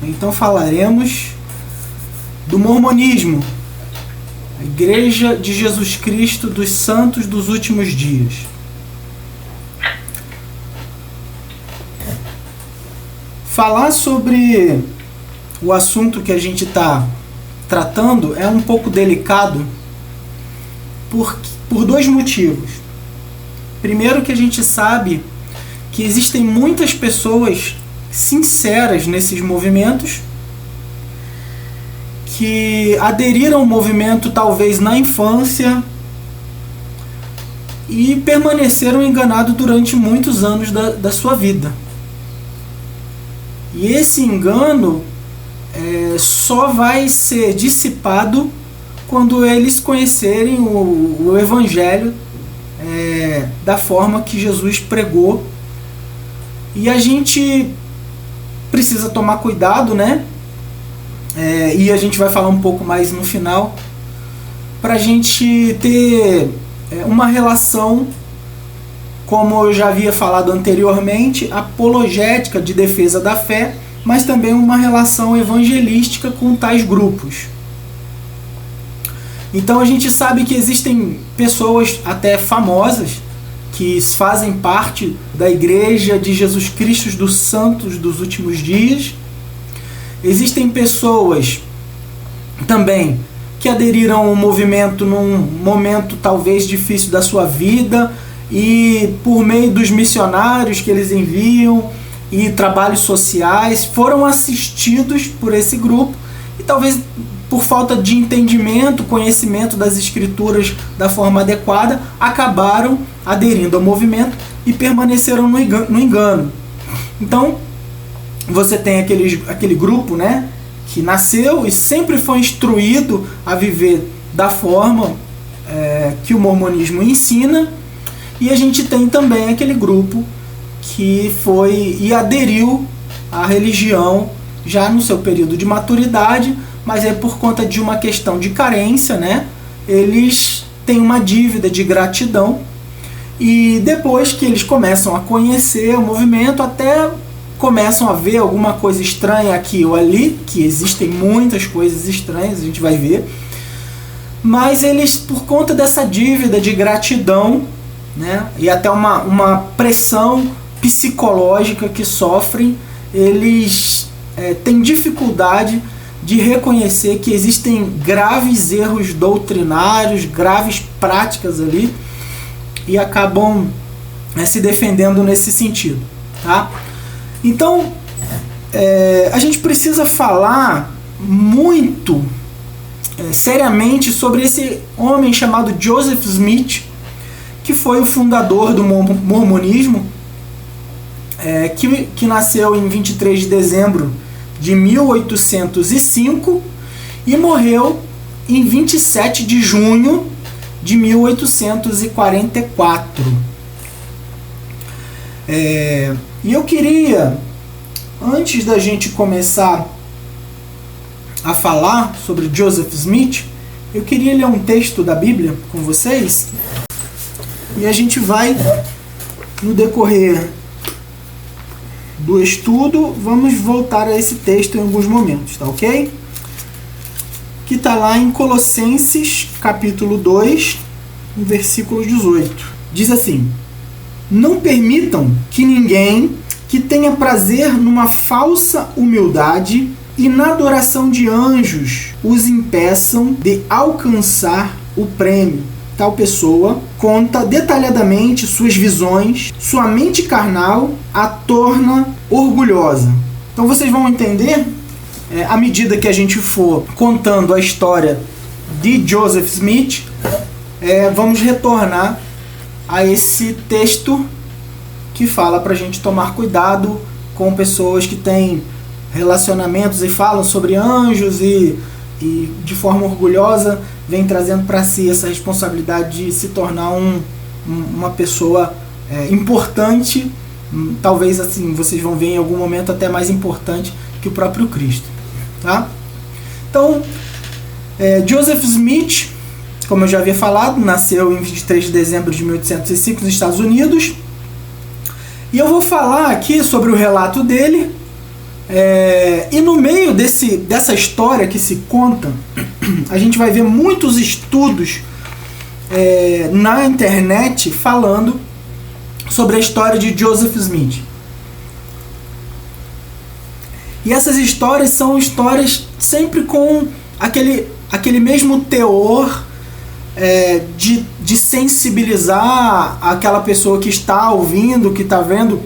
Então falaremos do mormonismo, a Igreja de Jesus Cristo dos Santos dos Últimos Dias. Falar sobre o assunto que a gente está tratando é um pouco delicado por dois motivos. Primeiro, que a gente sabe que existem muitas pessoas sinceras nesses movimentos que aderiram ao movimento talvez na infância e permaneceram enganados durante muitos anos da sua vida. E esse engano só vai ser dissipado quando eles conhecerem o Evangelho da forma que Jesus pregou. E a gente precisa tomar cuidado, né? E a gente vai falar um pouco mais no final, para a gente ter uma relação, como eu já havia falado anteriormente, apologética de defesa da fé, mas também uma relação evangelística com tais grupos. Então a gente sabe que existem pessoas até famosas que fazem parte da Igreja de Jesus Cristo dos Santos dos Últimos Dias. Existem pessoas também que aderiram ao movimento num momento talvez difícil da sua vida e por meio dos missionários que eles enviam e trabalhos sociais foram assistidos por esse grupo e talvez por falta de entendimento, conhecimento das escrituras da forma adequada, acabaram aderindo ao movimento e permaneceram no engano. Então, você tem aquele grupo, né, que nasceu e sempre foi instruído a viver da forma que o mormonismo ensina, e a gente tem também aquele grupo que foi e aderiu à religião já no seu período de maturidade, mas é por conta de uma questão de carência, né? Eles têm uma dívida de gratidão e depois que eles começam a conhecer o movimento, até começam a ver alguma coisa estranha aqui ou ali, que existem muitas coisas estranhas, a gente vai ver, mas eles, por conta dessa dívida de gratidão, né, e até uma pressão psicológica que sofrem, eles têm dificuldade de reconhecer que existem graves erros doutrinários, graves práticas ali, e acabam se defendendo nesse sentido, tá? Então, a gente precisa falar muito seriamente sobre esse homem chamado Joseph Smith, que foi o fundador do mormonismo, que nasceu em 23 de dezembro de 1805 e morreu em 27 de junho de 1844. E eu queria, antes da gente começar a falar sobre Joseph Smith, eu queria ler um texto da Bíblia com vocês, e a gente vai, no decorrer do estudo, vamos voltar a esse texto em alguns momentos, tá ok? Que está lá em Colossenses, capítulo 2, no versículo 18. Diz assim: não permitam que ninguém que tenha prazer numa falsa humildade e na adoração de anjos os impeçam de alcançar o prêmio. Tal pessoa conta detalhadamente suas visões, sua mente carnal a torna orgulhosa. Então vocês vão entender, à medida que a gente for contando a história de Joseph Smith, vamos retornar a esse texto que fala para a gente tomar cuidado com pessoas que têm relacionamentos e falam sobre anjos e de forma orgulhosa vem trazendo para si essa responsabilidade de se tornar uma pessoa importante, talvez assim vocês vão ver em algum momento até mais importante que o próprio Cristo, tá? Então, Joseph Smith, como eu já havia falado, nasceu em 23 de dezembro de 1805 nos Estados Unidos, e eu vou falar aqui sobre o relato dele E no meio dessa história que se conta, a gente vai ver muitos estudos na internet falando sobre a história de Joseph Smith. E essas histórias são histórias sempre com aquele mesmo teor de sensibilizar aquela pessoa que está ouvindo, que está vendo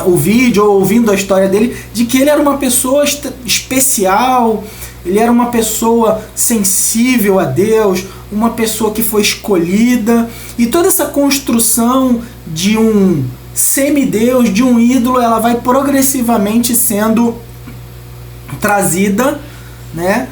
o vídeo ou ouvindo a história dele, de que ele era uma pessoa especial, ele era uma pessoa sensível a Deus, uma pessoa que foi escolhida, e toda essa construção de um semideus, de um ídolo, ela vai progressivamente sendo trazida, né?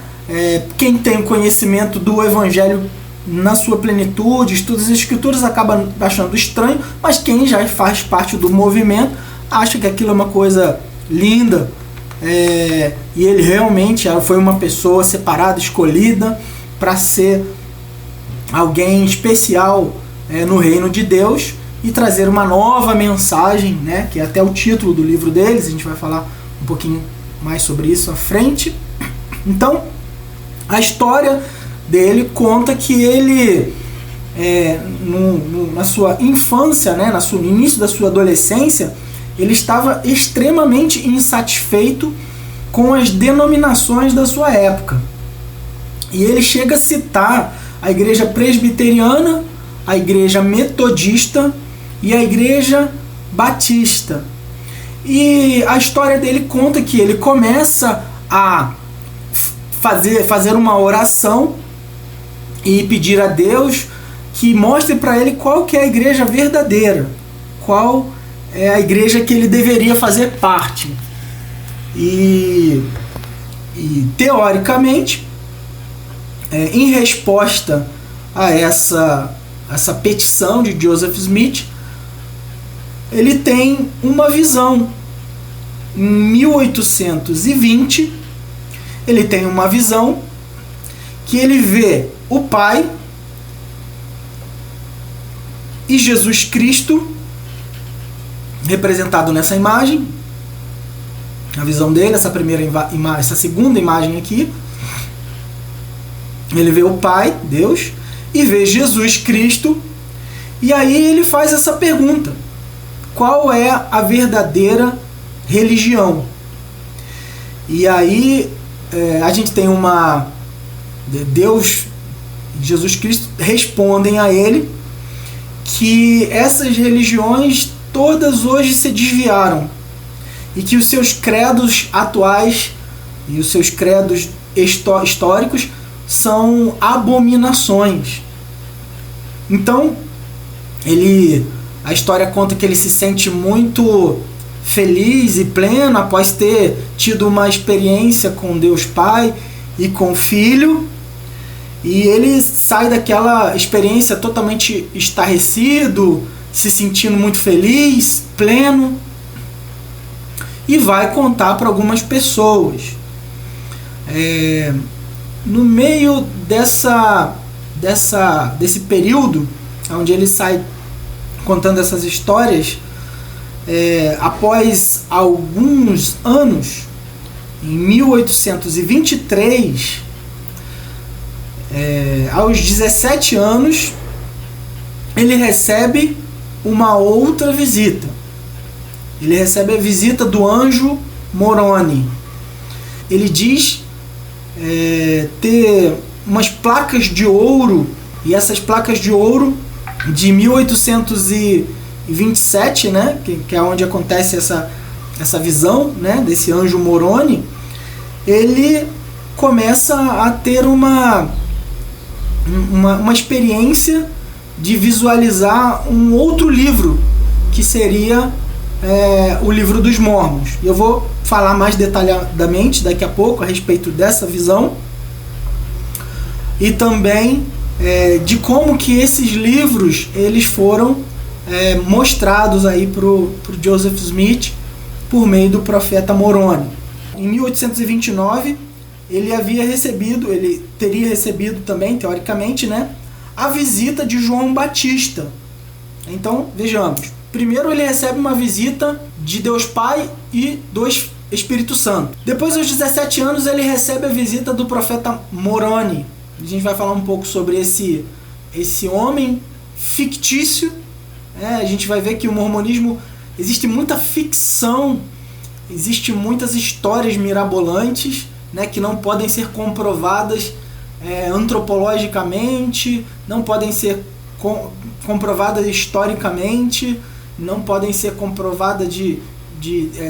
Quem tem o conhecimento do Evangelho na sua plenitude, estuda as Escrituras, acaba achando estranho, mas quem já faz parte do movimento acha que aquilo é uma coisa linda, e ele realmente foi uma pessoa separada, escolhida para ser alguém especial no reino de Deus e trazer uma nova mensagem, né, que é até o título do livro deles. A gente vai falar um pouquinho mais sobre isso à frente. Então, a história dele conta que ele, na sua infância, né, no início da sua adolescência, ele estava extremamente insatisfeito com as denominações da sua época. E ele chega a citar a igreja presbiteriana, a igreja metodista e a igreja batista. E a história dele conta que ele começa a fazer uma oração e pedir a Deus que mostre para ele qual que é a igreja verdadeira, qual é a igreja que ele deveria fazer parte. E teoricamente, em resposta a essa petição de Joseph Smith, ele tem uma visão. Em 1820, ele tem uma visão que ele vê o Pai e Jesus Cristo representado nessa imagem. A visão dele, essa segunda imagem aqui, ele vê o Pai, Deus, e vê Jesus Cristo, e aí ele faz essa pergunta: qual é a verdadeira religião? E aí a gente tem Deus e Jesus Cristo respondem a ele que essas religiões todas hoje se desviaram e que os seus credos atuais e os seus credos históricos são abominações. Então, a história conta que ele se sente muito feliz e pleno após ter tido uma experiência com Deus Pai e com o Filho, e ele sai daquela experiência totalmente estarrecido, se sentindo muito feliz, pleno, e vai contar para algumas pessoas. No meio desse período onde ele sai contando essas histórias, após alguns anos, em 1823, aos 17 anos, ele recebe uma outra visita. Ele recebe a visita do anjo Moroni. Ele diz ter umas placas de ouro, e essas placas de ouro de 1827, né, que é onde acontece essa visão, né, desse anjo Moroni. Ele começa a ter uma experiência de visualizar um outro livro, que seria o livro dos Mormons. E eu vou falar mais detalhadamente daqui a pouco a respeito dessa visão, e também de como que esses livros eles foram mostrados aí pro Joseph Smith por meio do profeta Moroni. Em 1829 ele teria recebido também, teoricamente, né, a visita de João Batista. Então, vejamos. Primeiro ele recebe uma visita de Deus Pai e dos Espírito Santo. Depois, aos 17 anos, ele recebe a visita do profeta Moroni. A gente vai falar um pouco sobre esse homem fictício. A gente vai ver que o mormonismo, existe muita ficção, existe muitas histórias mirabolantes, né, que não podem ser comprovadas antropologicamente, não podem ser comprovadas historicamente, não podem ser comprovadas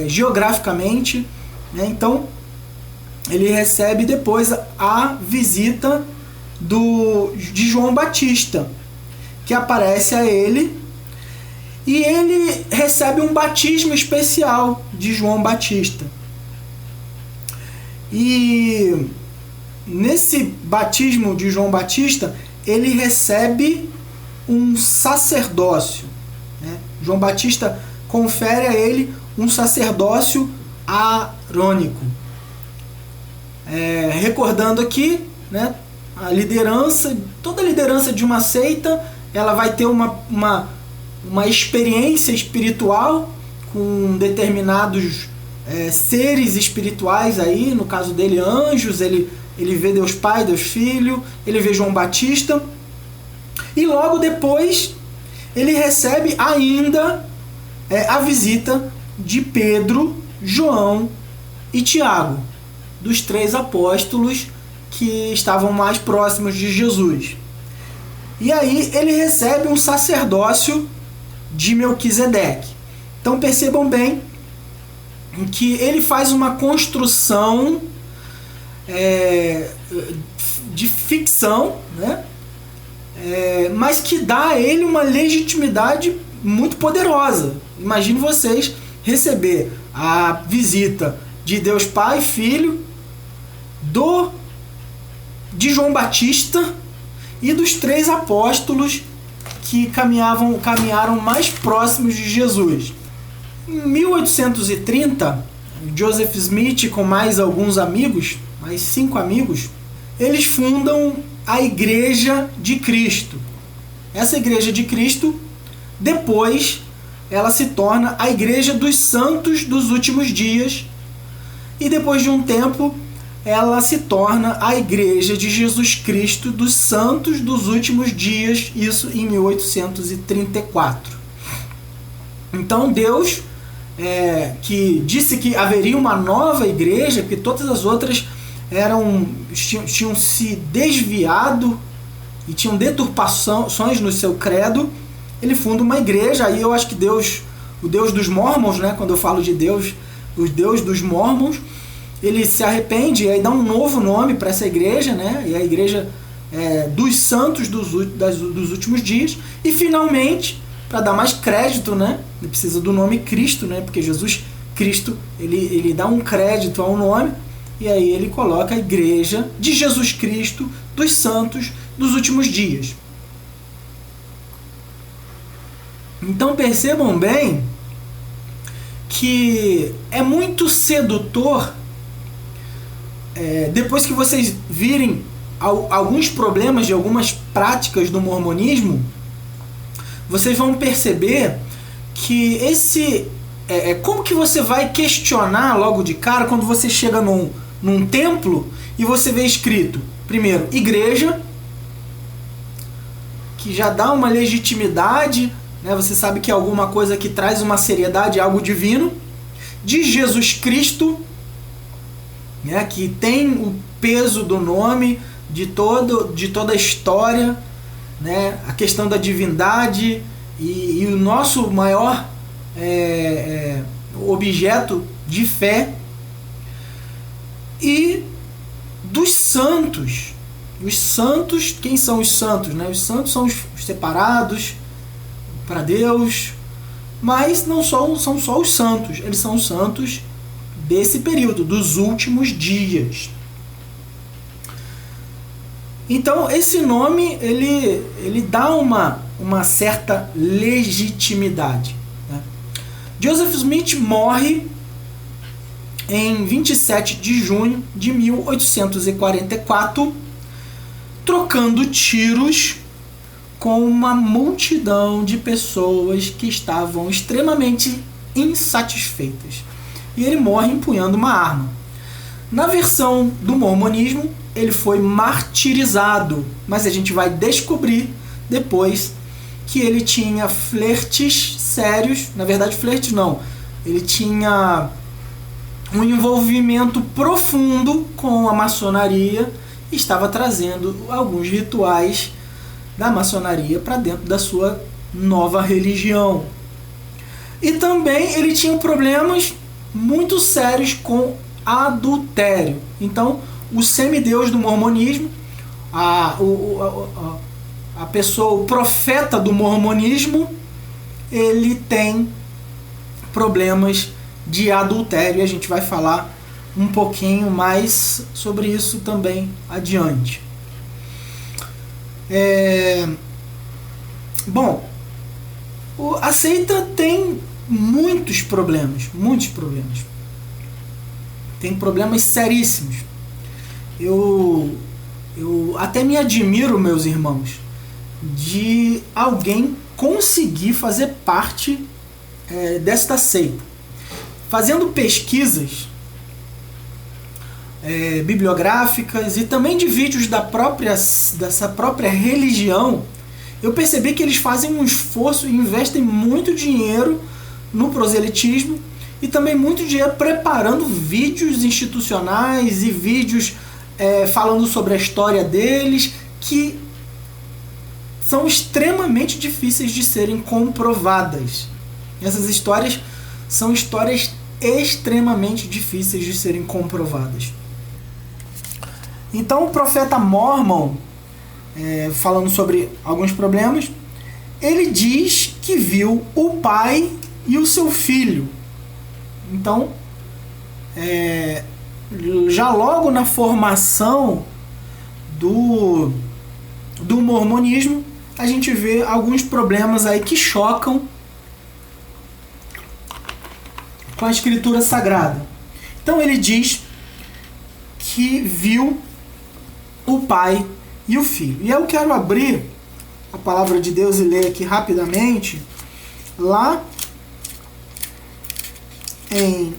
geograficamente, né? Então ele recebe depois a visita de João Batista, que aparece a ele, e ele recebe um batismo especial de João Batista. E nesse batismo de João Batista, ele recebe um sacerdócio, né? João Batista confere a ele um sacerdócio arônico. Recordando aqui, né, a liderança, toda a liderança de uma seita, ela vai ter uma experiência espiritual com determinados seres espirituais aí, no caso dele anjos, ele vê Deus Pai, Deus Filho, ele vê João Batista, e logo depois ele recebe ainda a visita de Pedro, João e Tiago, dos 3 apóstolos que estavam mais próximos de Jesus. E aí ele recebe um sacerdócio de Melquisedeque. Então percebam bem que ele faz uma construção de ficção, né? Mas que dá a ele uma legitimidade muito poderosa. Imagine vocês receber a visita de Deus Pai, Filho, de João Batista e dos 3 apóstolos que caminharam mais próximos de Jesus. Em 1830, Joseph Smith, com mais alguns amigos, mais 5 amigos, eles fundam a Igreja de Cristo. Essa Igreja de Cristo, depois, ela se torna a Igreja dos Santos dos Últimos Dias, e depois de um tempo, ela se torna a Igreja de Jesus Cristo dos Santos dos Últimos Dias, isso em 1834. Então Deus, que disse que haveria uma nova igreja, que todas as outras tinham se desviado e tinham deturpações no seu credo, ele funda uma igreja. Aí eu acho que Deus, o Deus dos Mormons, né, quando eu falo de Deus, o Deus dos Mormons, ele se arrepende e aí dá um novo nome para essa igreja, né, e a igreja dos santos dos últimos dias. E finalmente, para dar mais crédito, né, ele precisa do nome Cristo, né, porque Jesus Cristo, ele dá um crédito ao nome, e aí ele coloca a Igreja de Jesus Cristo dos Santos dos Últimos Dias. Então percebam bem que é muito sedutor, depois que vocês virem alguns problemas de algumas práticas do mormonismo, vocês vão perceber que como que você vai questionar logo de cara quando você chega num templo e você vê escrito, primeiro, igreja, que já dá uma legitimidade, né? Você sabe que é alguma coisa que traz uma seriedade, algo divino, de Jesus Cristo, né? Que tem o peso do nome, de toda a história, né? A questão da divindade e o nosso maior objeto de fé, e dos santos. Os santos, quem são os santos? Né? Os santos são os separados para Deus, mas não são só os santos, eles são os santos desse período, dos últimos dias. Então esse nome ele dá uma certa legitimidade. Joseph Smith morre em 27 de junho de 1844, trocando tiros com uma multidão de pessoas que estavam extremamente insatisfeitas. e ele morre empunhando uma arma. Na versão do mormonismo, ele foi martirizado, mas a gente vai descobrir depois que ele tinha flertes sérios, na verdade flertes não, ele tinha um envolvimento profundo com a maçonaria e estava trazendo alguns rituais da maçonaria para dentro da sua nova religião. E também ele tinha problemas muito sérios com adultério. Então, o semideus do mormonismo, a pessoa, o profeta do mormonismo, ele tem problemas de adultério. A gente vai falar um pouquinho mais sobre isso também adiante. Bom, a seita tem muitos problemas. Tem problemas seríssimos. Eu até me admiro, meus irmãos, de alguém conseguir fazer parte desta seita. Fazendo pesquisas bibliográficas e também de vídeos dessa própria religião, eu percebi que eles fazem um esforço e investem muito dinheiro no proselitismo e também muito dinheiro preparando vídeos institucionais e vídeos falando sobre a história deles, que são extremamente difíceis de serem comprovadas. Essas histórias são histórias extremamente difíceis de serem comprovadas. Então o profeta Mormon, falando sobre alguns problemas, ele diz que viu o pai e o seu filho. Então, já logo na formação do mormonismo, a gente vê alguns problemas aí que chocam com a escritura sagrada. Então ele diz que viu o pai e o filho. E eu quero abrir a palavra de Deus e ler aqui rapidamente, lá em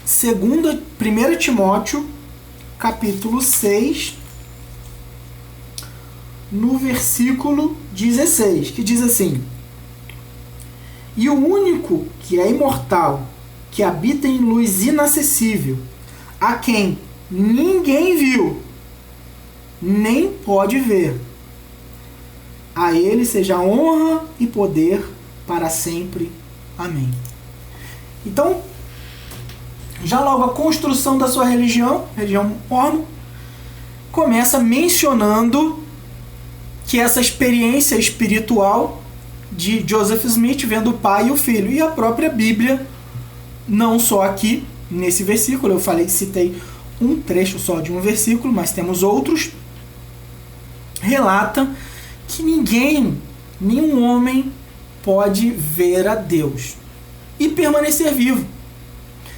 1 Timóteo, capítulo 6, no versículo 16, que diz assim: E o único que é imortal, que habita em luz inacessível, a quem ninguém viu, nem pode ver, a ele seja honra e poder para sempre. Amém. Então, já logo a construção da sua religião Mormon, começa mencionando que essa experiência espiritual de Joseph Smith vendo o pai e o filho, e a própria Bíblia, não só aqui nesse versículo, eu citei um trecho só de um versículo, mas temos outros, relata que nenhum homem pode ver a Deus e permanecer vivo.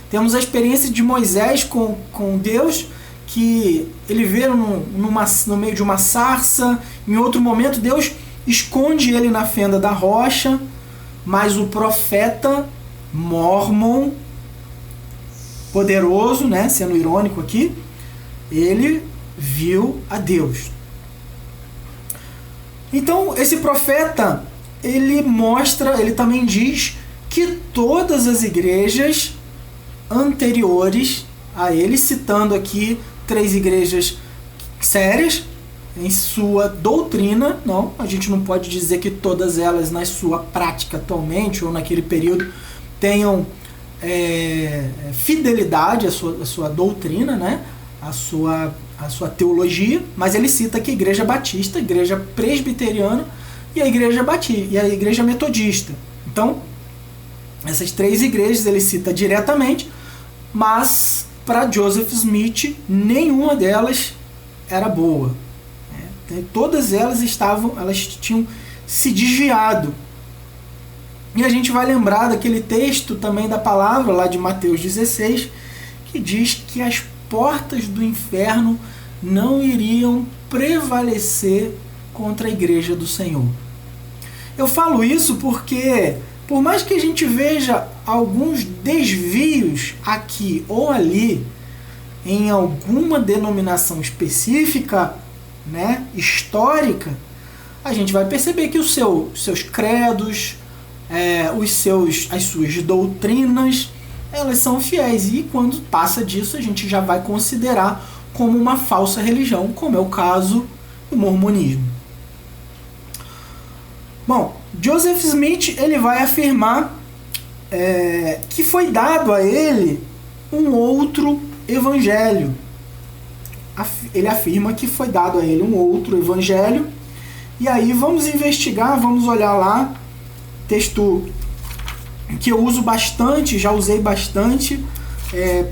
Temos a experiência de Moisés com Deus, que ele vê no meio de uma sarça. Em outro momento Deus esconde ele na fenda da rocha, mas o profeta Mormon, poderoso, né, sendo irônico aqui, ele viu a Deus. Então esse profeta, ele também diz que todas as igrejas anteriores a ele, citando aqui 3 igrejas sérias em sua doutrina, não, a gente não pode dizer que todas elas na sua prática atualmente ou naquele período tenham fidelidade à sua doutrina, né, à sua teologia, mas ele cita aqui a igreja batista, a igreja presbiteriana e a igreja metodista. Então, essas 3 igrejas ele cita diretamente, mas para Joseph Smith nenhuma delas era boa. Todas elas tinham se desviado. E a gente vai lembrar daquele texto também da palavra lá de Mateus 16, que diz que as portas do inferno não iriam prevalecer contra a igreja do Senhor. Eu falo isso porque por mais que a gente veja alguns desvios aqui ou ali, em alguma denominação específica, né, histórica, a gente vai perceber que os seus credos, as suas doutrinas, elas são fiéis, e quando passa disso a gente já vai considerar como uma falsa religião, como é o caso do mormonismo. Bom, Joseph Smith ele vai afirmar que foi dado a ele um outro evangelho. Ele afirma que foi dado a ele um outro evangelho, e aí vamos investigar, vamos olhar lá, texto que eu uso bastante, já usei bastante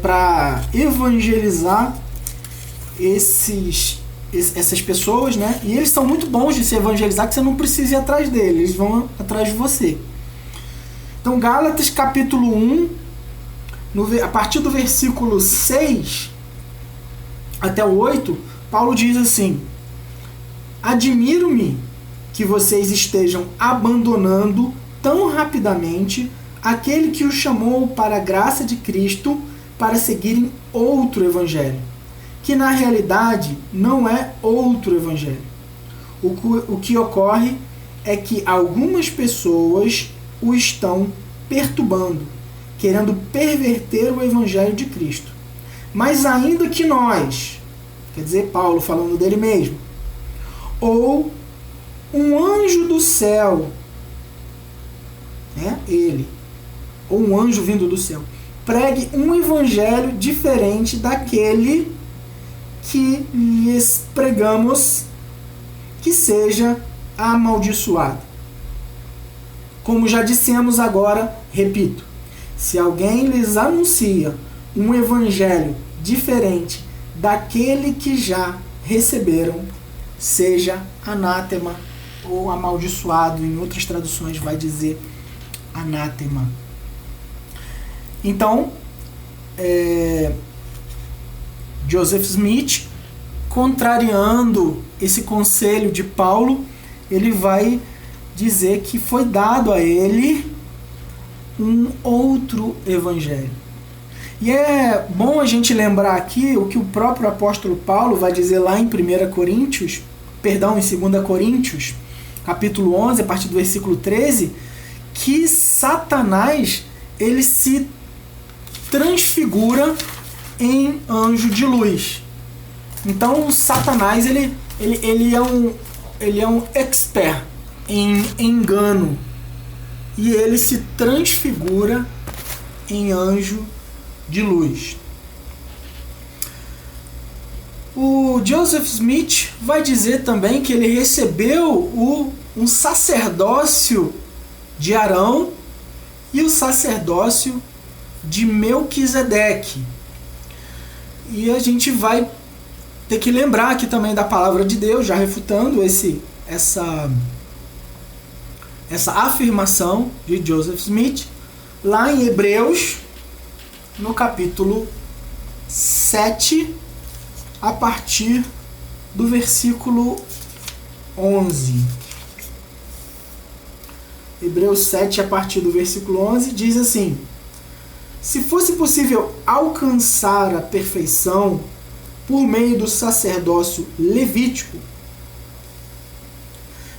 para evangelizar essas pessoas, né? E eles são muito bons de se evangelizar, que você não precisa ir atrás deles, eles vão atrás de você. Então, Gálatas capítulo 1, a partir do versículo 6 até o 8, Paulo diz assim: admiro-me que vocês estejam abandonando tão rapidamente aquele que os chamou para a graça de Cristo para seguirem outro evangelho, que na realidade não é outro evangelho. O que ocorre é que algumas pessoas o estão perturbando, querendo perverter o evangelho de Cristo. Mas ainda que nós, quer dizer, Paulo falando dele mesmo, ou um anjo do céu, ele, ou um anjo vindo do céu, pregue um evangelho diferente daquele que lhes pregamos, que seja amaldiçoado. Como já dissemos agora, repito, se alguém lhes anuncia um evangelho diferente daquele que já receberam, seja anátema ou amaldiçoado, em outras traduções vai dizer anátema. Então, Joseph Smith, contrariando esse conselho de Paulo, ele vai dizer que foi dado a ele um outro evangelho. E é bom a gente lembrar aqui o que o próprio apóstolo Paulo vai dizer lá em 2 Coríntios, capítulo 11, a partir do versículo 13, que Satanás, ele se transfigura em anjo de luz. Então, o Satanás, ele é um expert em engano, e ele se transfigura em anjo de luz. O Joseph Smith vai dizer também que ele recebeu um sacerdócio de Arão e o sacerdócio de Melquisedeque. E a gente vai ter que lembrar aqui também da palavra de Deus, já refutando essa afirmação de Joseph Smith, lá em Hebreus, no capítulo 7, a partir do versículo 11. Hebreus 7, a partir do versículo 11, diz assim: se fosse possível alcançar a perfeição por meio do sacerdócio levítico,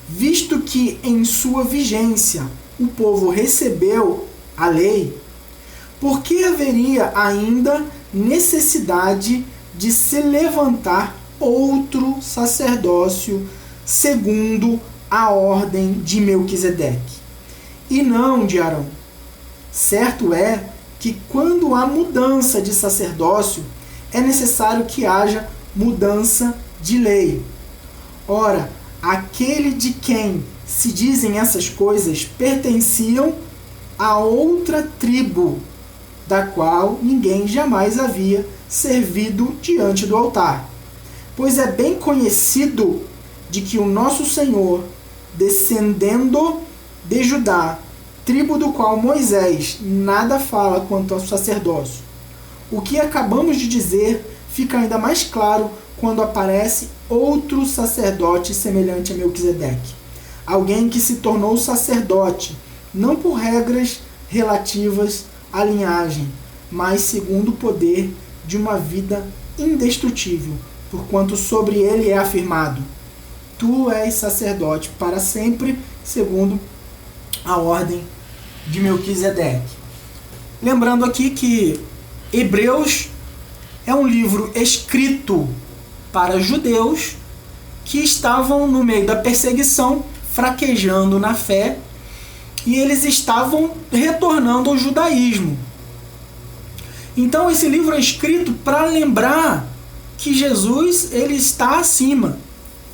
visto que em sua vigência o povo recebeu a lei, por que haveria ainda necessidade de se levantar outro sacerdócio segundo a ordem de Melquisedeque, e não de Arão? Certo é que quando há mudança de sacerdócio, é necessário que haja mudança de lei. Ora, aquele de quem se dizem essas coisas pertenciam a outra tribo, da qual ninguém jamais havia servido diante do altar. Pois é bem conhecido de que o nosso Senhor, descendendo de Judá, tribo do qual Moisés nada fala quanto ao sacerdócio. O que acabamos de dizer fica ainda mais claro quando aparece outro sacerdote semelhante a Melquisedeque, alguém que se tornou sacerdote não por regras relativas à linhagem, mas segundo o poder de uma vida indestrutível, porquanto sobre ele é afirmado: tu és sacerdote para sempre, segundo a ordem de Melquisedeque. Lembrando aqui que Hebreus é um livro escrito para judeus que estavam no meio da perseguição, fraquejando na fé, e eles estavam retornando ao judaísmo. Então esse livro é escrito para lembrar que Jesus, ele está acima.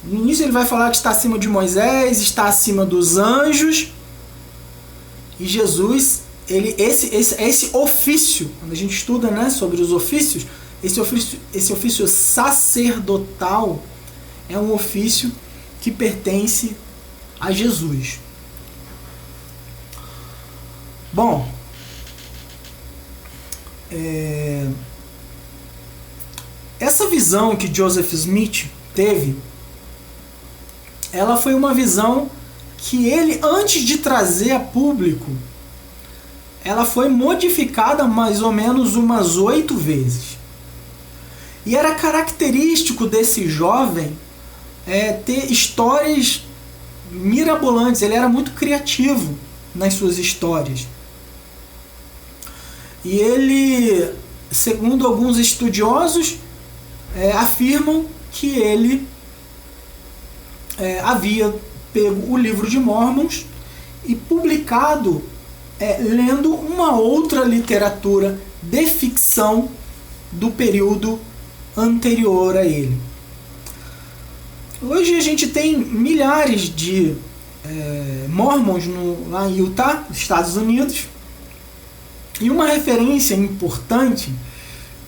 No início ele vai falar que está acima de Moisés, está acima dos anjos. E Jesus, esse ofício, quando a gente estuda, né, sobre os ofícios, esse ofício sacerdotal é um ofício que pertence a Jesus. Bom, essa visão que Joseph Smith teve, ela foi uma visão que ele, antes de trazer a público, ela foi modificada mais ou menos umas 8 vezes. E era característico desse jovem ter histórias mirabolantes. Ele era muito criativo nas suas histórias. E ele, segundo alguns estudiosos, afirmam que ele havia pego o livro de Mormons e publicado lendo uma outra literatura de ficção do período anterior a ele. Hoje a gente tem milhares de Mormons lá em Utah, Estados Unidos, e uma referência importante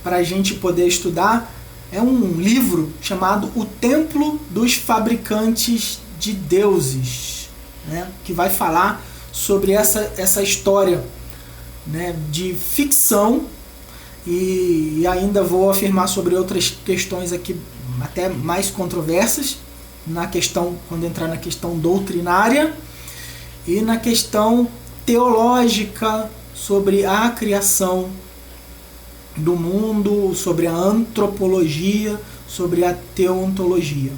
para a gente poder estudar é um livro chamado O Templo dos Fabricantes de Deuses, né, que vai falar sobre essa história, né, de ficção, e ainda vou afirmar sobre outras questões aqui até mais controversas, quando entrar na questão doutrinária e na questão teológica sobre a criação do mundo, sobre a antropologia, sobre a teontologia.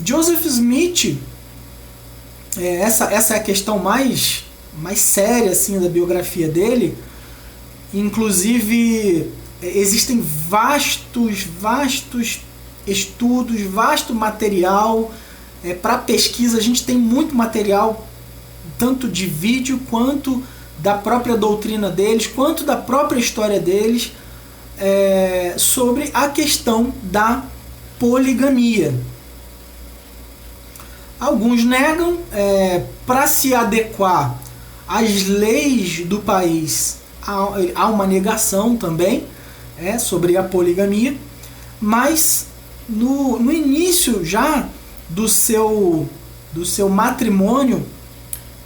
Joseph Smith, essa é a questão mais séria assim, da biografia dele. Inclusive, existem vastos estudos, vasto material para pesquisa. A gente tem muito material, tanto de vídeo, quanto da própria doutrina deles, quanto da própria história deles, sobre a questão da poligamia. Alguns negam, para se adequar às leis do país, há uma negação também sobre a poligamia, mas no início já do seu matrimônio,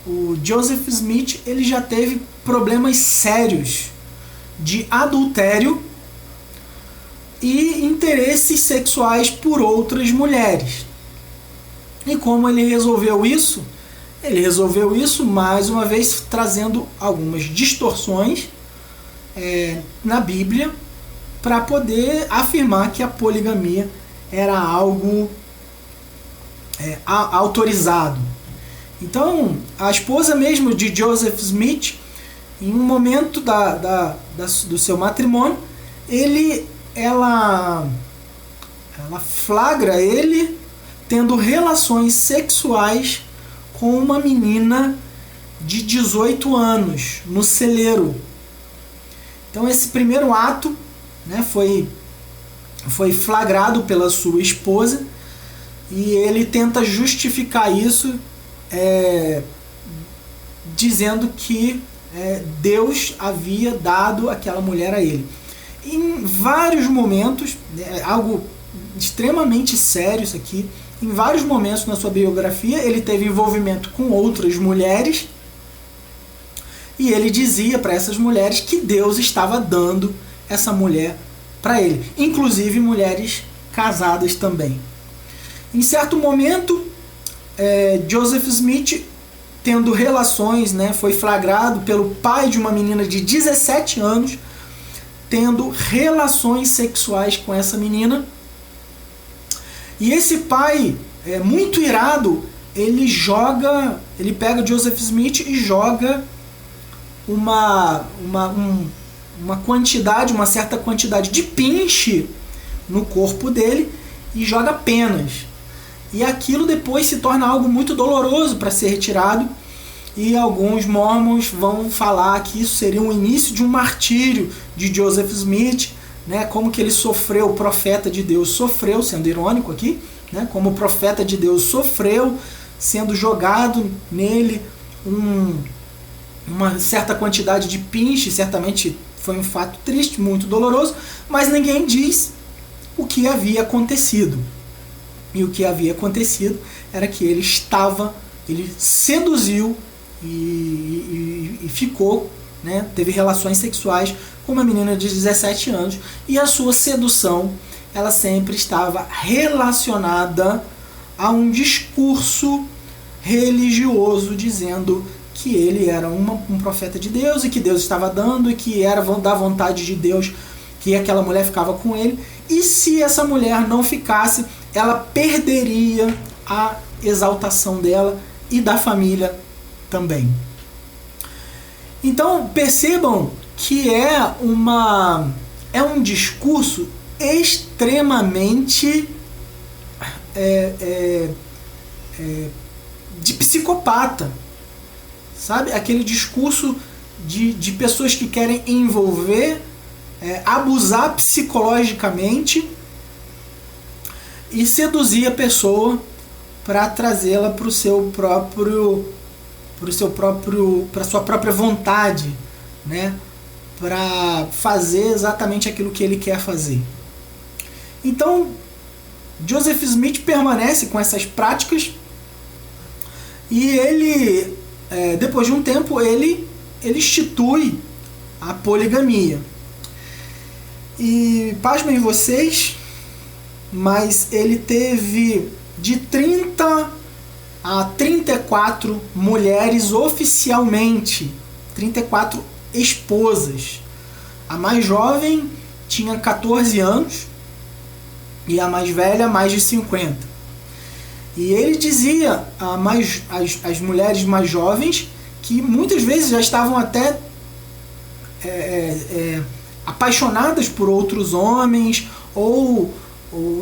o Joseph Smith ele já teve problemas sérios de adultério e interesses sexuais por outras mulheres. E como ele resolveu isso? Ele resolveu isso, mais uma vez, trazendo algumas distorções na Bíblia para poder afirmar que a poligamia era algo autorizado. Então, a esposa mesmo de Joseph Smith, em um momento do seu matrimônio, ela flagra ele tendo relações sexuais com uma menina de 18 anos no celeiro. Então esse primeiro ato, né, foi flagrado pela sua esposa, e ele tenta justificar isso dizendo que Deus havia dado aquela mulher a ele. Em vários momentos, algo extremamente sério isso aqui, em vários momentos na sua biografia ele teve envolvimento com outras mulheres, e ele dizia para essas mulheres que Deus estava dando essa mulher para ele, inclusive mulheres casadas também. Em certo momento, Joseph Smith tendo relações, né, foi flagrado pelo pai de uma menina de 17 anos tendo relações sexuais com essa menina. E esse pai, muito irado, ele pega Joseph Smith e joga uma certa quantidade de pinche no corpo dele e joga penas. E aquilo depois se torna algo muito doloroso para ser retirado, e alguns mormons vão falar que isso seria o início de um martírio de Joseph Smith, né? Como que ele sofreu, o profeta de Deus sofreu, sendo irônico aqui, né? Como o profeta de Deus sofreu, sendo jogado nele uma certa quantidade de pinche. Certamente foi um fato triste, muito doloroso, mas ninguém diz o que havia acontecido. E o que havia acontecido era que ele seduziu e ficou, né, teve relações sexuais com uma menina de 17 anos, e a sua sedução, ela sempre estava relacionada a um discurso religioso dizendo que ele era um profeta de Deus e que Deus estava dando, e que era da vontade de Deus que aquela mulher ficava com ele, e se essa mulher não ficasse, ela perderia a exaltação dela e da família também. Então percebam que é um discurso extremamente de psicopata, sabe? Aquele discurso de pessoas que querem envolver, abusar psicologicamente e seduzir a pessoa para trazê-la para sua própria vontade, né? Para fazer exatamente aquilo que ele quer fazer. Então, Joseph Smith permanece com essas práticas, e ele, depois de um tempo, ele institui a poligamia. E pasmem vocês, mas ele teve de 30 a 34 mulheres oficialmente, 34 esposas. A mais jovem tinha 14 anos e a mais velha mais de 50. E ele dizia às mulheres mais jovens que muitas vezes já estavam até apaixonadas por outros homens, ou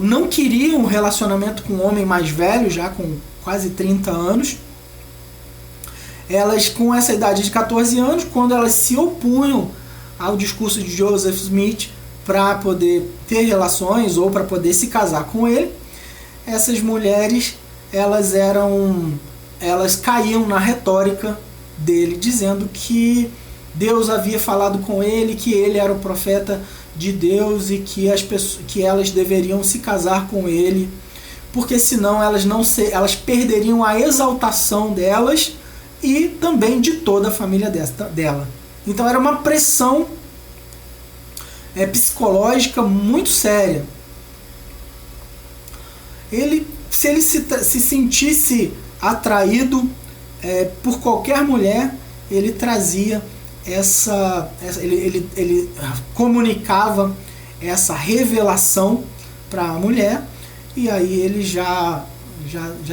não queriam um relacionamento com um homem mais velho, já com quase 30 anos. Elas, com essa idade de 14 anos, quando elas se opunham ao discurso de Joseph Smith para poder ter relações ou para poder se casar com ele, essas mulheres, elas caíam na retórica dele, dizendo que Deus havia falado com ele, que ele era o profeta de Deus e que elas deveriam se casar com ele, porque senão elas perderiam a exaltação delas e também de toda a família dela. Então era uma pressão psicológica muito séria. Se ele se sentisse atraído por qualquer mulher, ele trazia ele comunicava essa revelação para a mulher, e aí ele já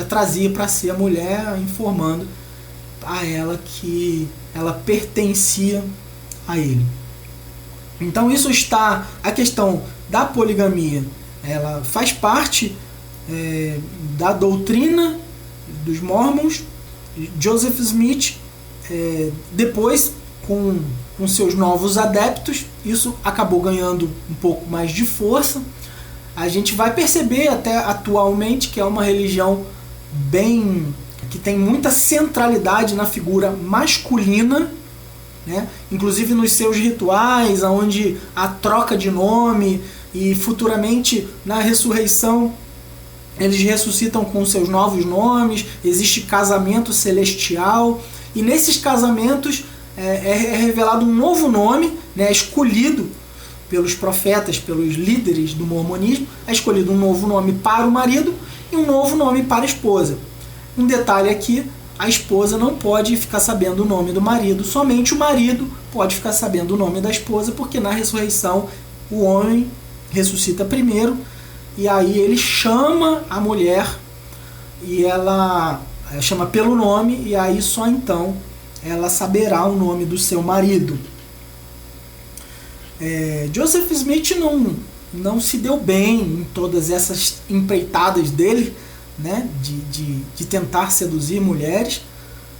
trazia para si a mulher, informando a ela que ela pertencia a ele. Então a questão da poligamia, ela faz parte da doutrina dos mormons. Joseph Smith, depois, com seus novos adeptos, isso acabou ganhando um pouco mais de força. A gente vai perceber até atualmente que é uma religião que tem muita centralidade na figura masculina, né? Inclusive nos seus rituais, onde a troca de nome, e futuramente na ressurreição eles ressuscitam com seus novos nomes. Existe casamento celestial, e nesses casamentos é revelado um novo nome, né, escolhido pelos profetas, pelos líderes do mormonismo. É escolhido um novo nome para o marido e um novo nome para a esposa. Um detalhe aqui, a esposa não pode ficar sabendo o nome do marido, somente o marido pode ficar sabendo o nome da esposa, porque na ressurreição o homem ressuscita primeiro, e aí ele chama a mulher, e ela chama pelo nome, e aí só então ela saberá o nome do seu marido. Joseph Smith não se deu bem em todas essas empreitadas dele, né, de tentar seduzir mulheres,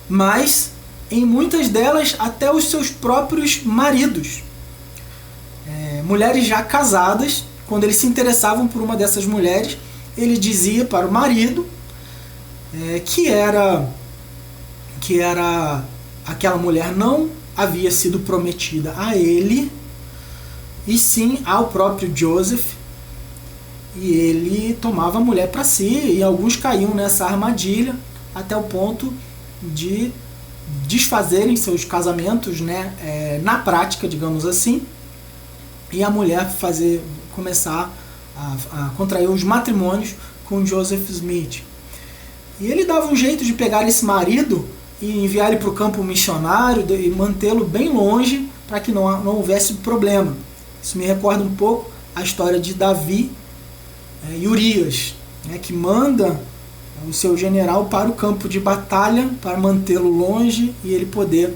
mas em muitas delas até os seus próprios maridos. Mulheres já casadas, quando eles se interessavam por uma dessas mulheres, ele dizia para o marido que aquela mulher não havia sido prometida a ele, e sim ao próprio Joseph, e ele tomava a mulher para si, e alguns caíam nessa armadilha até o ponto de desfazerem seus casamentos, né, na prática, digamos assim, e a mulher começar a contrair os matrimônios com Joseph Smith. E ele dava um jeito de pegar esse marido e enviar ele para o campo missionário e mantê-lo bem longe para que não houvesse problema. Isso me recorda um pouco a história de Davi e Urias, né, que manda o seu general para o campo de batalha para mantê-lo longe e ele poder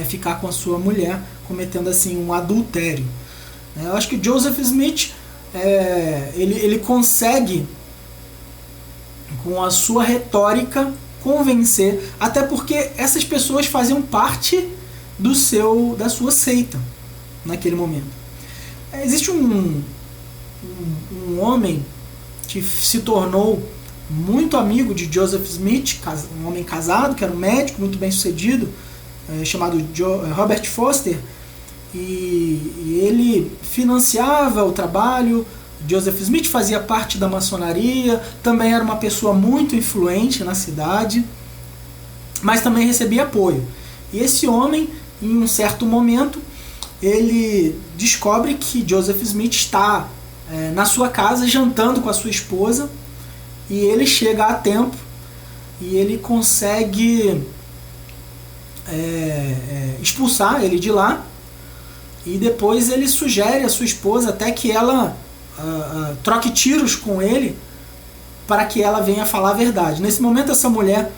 ficar com a sua mulher, cometendo assim um adultério. Eu acho que Joseph Smith ele consegue, com a sua retórica, convencer, até porque essas pessoas faziam parte da sua seita naquele momento. Existe um homem que se tornou muito amigo de Joseph Smith, um homem casado, que era um médico muito bem sucedido, chamado Robert Foster, e ele financiava o trabalho. Joseph Smith fazia parte da maçonaria, também era uma pessoa muito influente na cidade, mas também recebia apoio. E esse homem, em um certo momento, ele descobre que Joseph Smith está na sua casa jantando com a sua esposa, e ele chega a tempo e ele consegue expulsar ele de lá, e depois ele sugere à sua esposa até que ela troque tiros com ele para que ela venha falar a verdade. Nesse momento essa mulher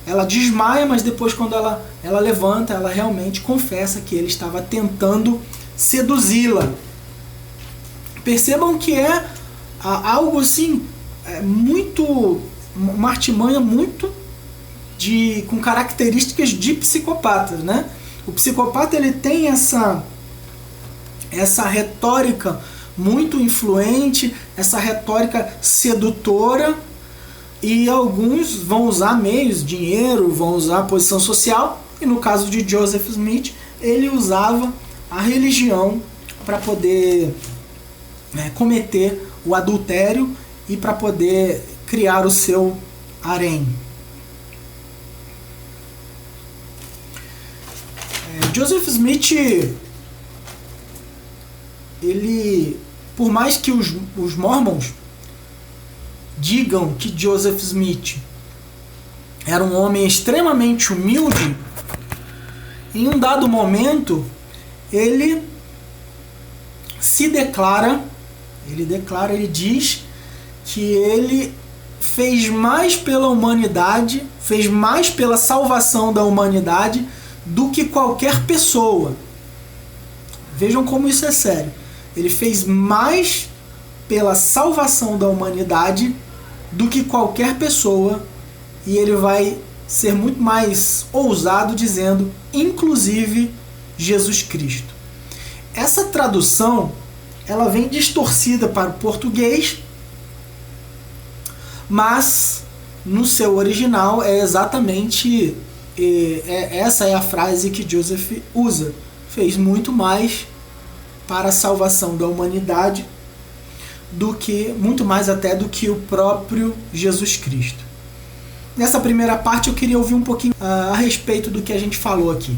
ela desmaia, mas depois quando ela levanta, ela realmente confessa que ele estava tentando seduzi-la. Percebam que algo assim muito, uma artimanha muito com características de psicopatas, né? O psicopata ele tem essa retórica muito influente, essa retórica sedutora, e alguns vão usar meios, dinheiro, vão usar posição social, e no caso de Joseph Smith, ele usava a religião para poder cometer o adultério e para poder criar o seu harém. Joseph Smith, ele, por mais que os Mormons digam que Joseph Smith era um homem extremamente humilde, em um dado momento ele diz que ele fez mais pela humanidade, fez mais pela salvação da humanidade do que qualquer pessoa. Vejam como isso é sério. Ele fez mais pela salvação da humanidade do que qualquer pessoa, e ele vai ser muito mais ousado dizendo, inclusive Jesus Cristo. Essa tradução ela vem distorcida para o português, mas no seu original é exatamente essa é a frase que Joseph usa. Fez muito mais para a salvação da humanidade muito mais até do que o próprio Jesus Cristo. Nessa primeira parte eu queria ouvir um pouquinho a respeito do que a gente falou aqui.